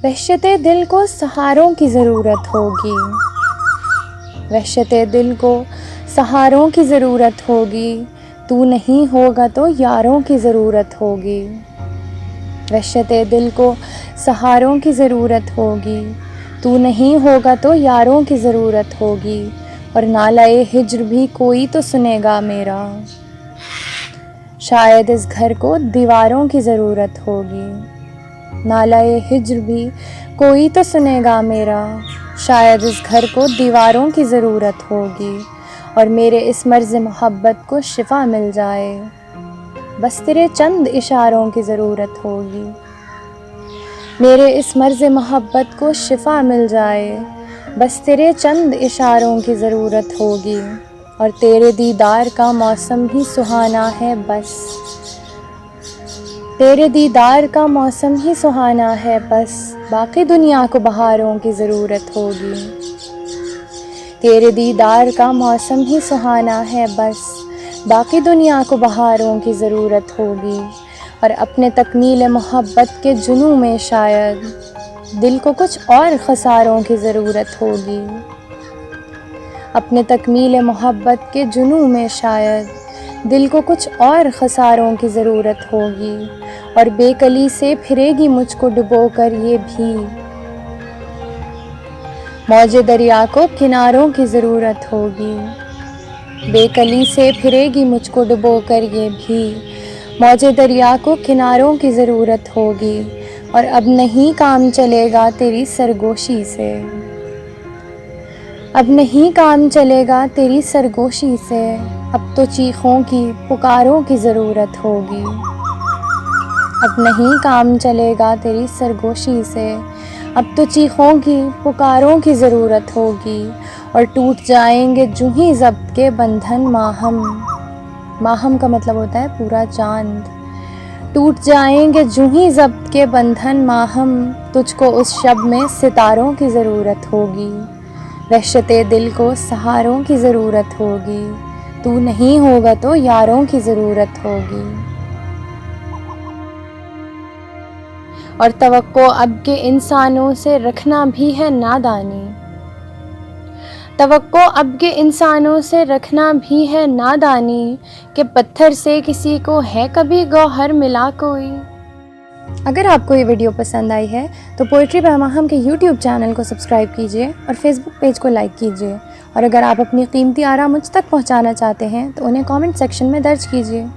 वहशते दिल को सहारों की ज़रूरत होगी, वहशते दिल को सहारों की ज़रूरत होगी, तू नहीं होगा तो यारों की ज़रूरत होगी। वहशते दिल को सहारों की ज़रूरत होगी, तू नहीं होगा तो यारों की ज़रूरत होगी। और नालाए हिज्र भी कोई तो सुनेगा मेरा, शायद इस घर को दीवारों की ज़रूरत होगी। नालाए हिज्र भी कोई तो सुनेगा मेरा, शायद इस घर को दीवारों की ज़रूरत होगी। और मेरे इस मर्ज़ मोहब्बत को शिफा मिल जाए, बस तेरे चंद इशारों की ज़रूरत होगी। मेरे इस मर्ज़ मोहब्बत को शिफा मिल जाए, बस तेरे चंद इशारों की ज़रूरत होगी। और तेरे दीदार का मौसम ही सुहाना है बस, तेरे दीदार का मौसम ही सुहाना है बस, बाकी दुनिया को बहारों की ज़रूरत होगी। तेरे दीदार का मौसम ही सुहाना है बस, बाकी दुनिया को बहारों की ज़रूरत होगी। और अपने तकमील मोहब्बत के जुनून में शायद दिल को कुछ और खसारों की ज़रूरत होगी। अपने तकमील मोहब्बत के जुनून में शायद दिल को कुछ और खसारों की ज़रूरत होगी। और बेकली से फिरेगी मुझको डुबो कर ये भी, मौजे दरिया को किनारों की ज़रूरत होगी। बेकली से फिरेगी मुझको डुबो कर ये भी, मौजे दरिया को किनारों की ज़रूरत होगी। और अब नहीं काम चलेगा तेरी सरगोशी से, अब नहीं काम चलेगा तेरी सरगोशी से, अब तो चीखों की पुकारों की ज़रूरत होगी। अब नहीं काम चलेगा तेरी सरगोशी से, अब तो चीखों की पुकारों की ज़रूरत होगी। और टूट जाएंगे जूं ही ज़ब्त के बंधन माहम, माहम का मतलब होता है पूरा चांद। टूट जाएंगे जूं ही ज़ब्त के बंधन माहम, तुझको उस शब में सितारों की ज़रूरत होगी। वहशते दिल को सहारों की ज़रूरत होगी, तू नहीं होगा तो यारों की ज़रूरत होगी। और तवक्को अब के इंसानों से रखना भी है नादानी, तवक्को अब के इंसानों से रखना भी है नादानी, कि पत्थर से किसी को है कभी गौहर मिला कोई। अगर आपको ये वीडियो पसंद आई है तो पोइट्री बाय माहम के यूट्यूब चैनल को सब्सक्राइब कीजिए और फेसबुक पेज को लाइक कीजिए। और अगर आप अपनी कीमती आरा मुझ तक पहुंचाना चाहते हैं तो उन्हें कमेंट सेक्शन में दर्ज कीजिए।